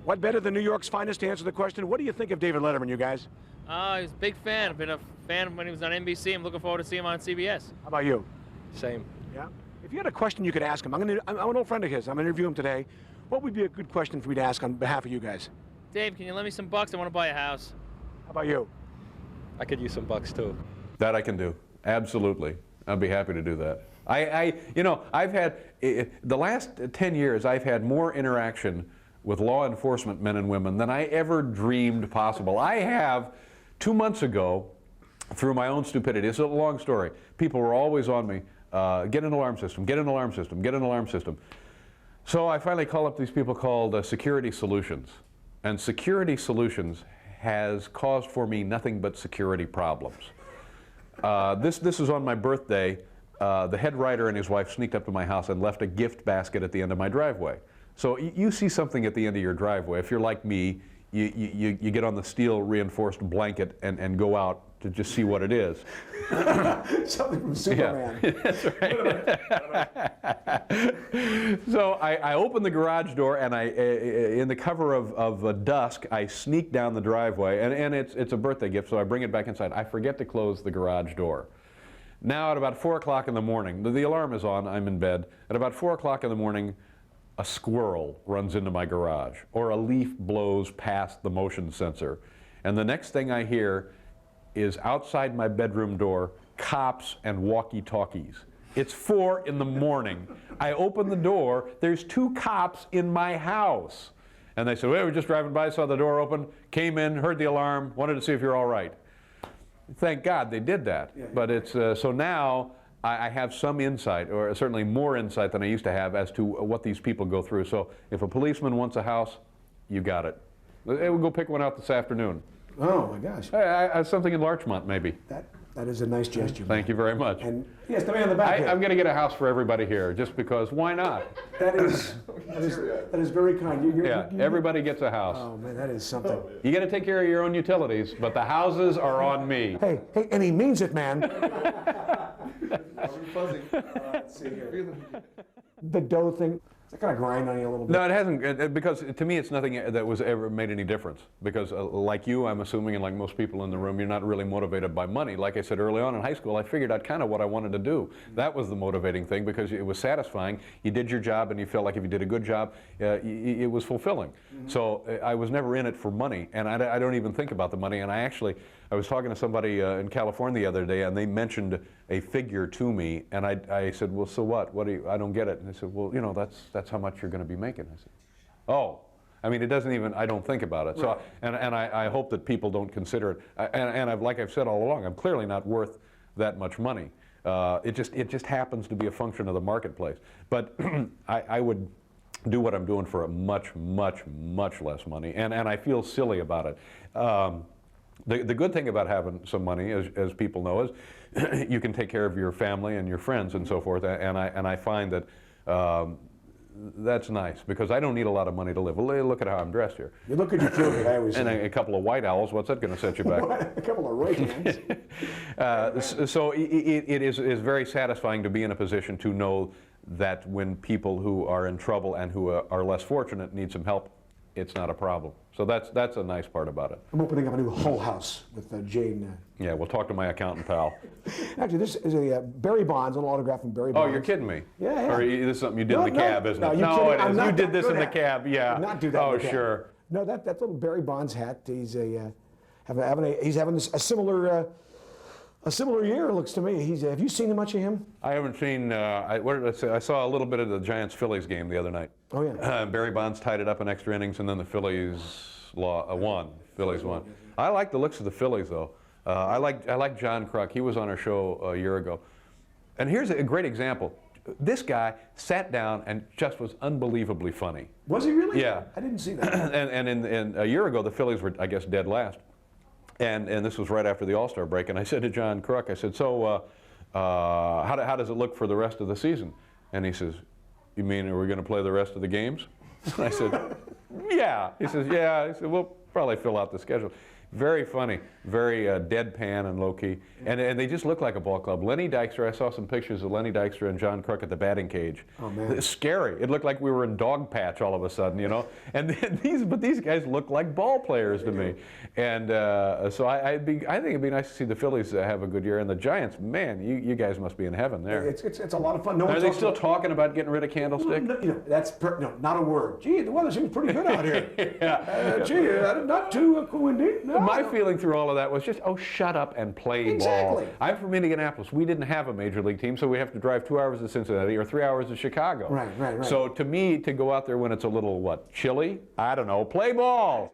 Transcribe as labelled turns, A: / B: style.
A: What better than New York's finest to answer the question, what do you think of David Letterman, you guys?
B: He's a big fan. I've been a fan when he was on NBC. I'm looking forward to seeing him on CBS.
A: How about you?
C: Same.
A: Yeah. If you had a question you could ask him, I'm an old friend of his. I'm going to interview him today. What would be a good question for me to ask on behalf of you guys?
B: Dave, can you lend me some bucks? I want to buy a house.
A: How about you?
C: I could use some bucks too.
D: That I can do. Absolutely. I'd be happy to do that. I've had, the last 10 years, I've had more interaction with law enforcement men and women than I ever dreamed possible. I have, 2 months ago, through my own stupidity, it's a long story, people were always on me, get an alarm system, get an alarm system, get an alarm system. So I finally called up these people called Security Solutions. And Security Solutions has caused for me nothing but security problems. This was on my birthday. The head writer and his wife sneaked up to my house and left a gift basket at the end of my driveway. So you see something at the end of your driveway. If you're like me, you get on the steel reinforced blanket and go out to just see what it is.
A: Something from Superman.
D: Yeah, that's right. So I open the garage door and in the cover of dusk, I sneak down the driveway, and it's a birthday gift, so I bring it back inside. I forget to close the garage door. Now at about 4 o'clock in the morning, the alarm is on, I'm in bed. At about 4 o'clock in the morning, a squirrel runs into my garage, or a leaf blows past the motion sensor. And the next thing I hear is outside my bedroom door, cops and walkie-talkies. It's 4 in the morning. I open the door, there's 2 cops in my house. And they said, well, we were just driving by, saw the door open, came in, heard the alarm, wanted to see if you're all right. Thank God they did that. Yeah. But it's, so now I have some insight, or certainly more insight than I used to have, as to what these people go through. So if a policeman wants a house, you got it. We'll go pick one out this afternoon.
A: Oh my gosh.
D: Something in Larchmont, maybe.
A: That is a nice gesture.
D: Thank you very much.
A: And yes, the man in the back.
D: I'm going to get a house for everybody here, just because. Why not?
A: That is very kind.
D: Everybody gets a house.
A: Oh man, that is something.
D: You got to take care of your own utilities, but the houses are on me.
A: Hey, and he means it, man.
C: Let's see here.
A: The dough thing. Does that kind of grind on you a little bit?
D: No, it hasn't, because to me it's nothing that was ever made any difference. Because like you, I'm assuming, and like most people in the room, you're not really motivated by money. Like I said early on in high school, I figured out kind of what I wanted to do. That was the motivating thing, because it was satisfying. You did your job, and you felt like if you did a good job, it was fulfilling. Mm-hmm. So I was never in it for money, and I don't even think about the money. And I was talking to somebody in California the other day, and they mentioned a figure to me, and I said, well, so what? I don't get it. And they said, well, you know, that's how much you're going to be making. I said, oh. I mean, it doesn't even, I don't think about it. Right. So, and I hope that people don't consider it. And like I've said all along, I'm clearly not worth that much money. It just happens to be a function of the marketplace. But I would do what I'm doing for a much, much, much less money. And I feel silly about it. The good thing about having some money, as people know, is you can take care of your family and your friends and so forth. And I find that that's nice, because I don't need a lot of money to live. Well, look at how I'm dressed here.
A: You look good, you feel good, I always say.
D: And a couple of white owls, what's that going to set you back?
A: A couple of right hands.
D: So it is very satisfying to be in a position to know that when people who are in trouble and who are less fortunate need some help, it's not a problem. So that's a nice part about it.
A: I'm opening up a new whole house with Jane.
D: Yeah, we'll talk to my accountant pal.
A: Actually, this is a Barry Bonds, an autograph from Barry Bonds.
D: Oh, you're kidding me?
A: Yeah.
D: Or this is something you did in the cab, isn't it?
A: No,
D: it is. You did this in the cab, yeah.
A: Not do that.
D: Oh, sure.
A: No, that little Barry Bonds hat. He's having a similar year, it looks to me. Have you seen much of him?
D: I haven't seen. What did I say? I saw a little bit of the Giants-Phillies game the other night.
A: Oh yeah.
D: Barry Bonds tied it up in extra innings, and then the Phillies won. Phillies won. I like the looks of the Phillies, though. I like John Kruk. He was on our show a year ago, and here's a great example. This guy sat down and just was unbelievably funny.
A: Was he really?
D: Yeah.
A: I didn't see that.
D: and a year ago, the Phillies were, I guess, dead last. And this was right after the All-Star break, and I said to John Kruk, I said, so how does it look for the rest of the season? And he says, you mean are we going to play the rest of the games? And I said, yeah. He says, yeah. He said, we'll probably fill out the schedule. Very funny, very deadpan and low-key. And they just look like a ball club. Lenny Dykstra, I saw some pictures of Lenny Dykstra and John Crook at the batting cage.
A: Oh, man.
D: It's scary. It looked like we were in dog patch all of a sudden, you know. And these guys look like ball players to me. And so I think it'd be nice to see the Phillies have a good year. And the Giants, man, you guys must be in heaven there.
A: It's a lot of fun. No
D: Are
A: one
D: they
A: talks
D: still
A: about-
D: talking about getting rid of Candlestick?
A: No, no, not a word. Gee, the weather seems pretty good out here. Gee, not too windy. No,
D: My
A: no.
D: feeling through all of that was just, oh, shut up and play
A: Exactly.
D: ball. I'm from Indianapolis. We didn't have a major league team, so we have to drive 2 hours to Cincinnati or 3 hours to Chicago.
A: Right.
D: So to me, to go out there when it's a little, chilly? I don't know, play ball.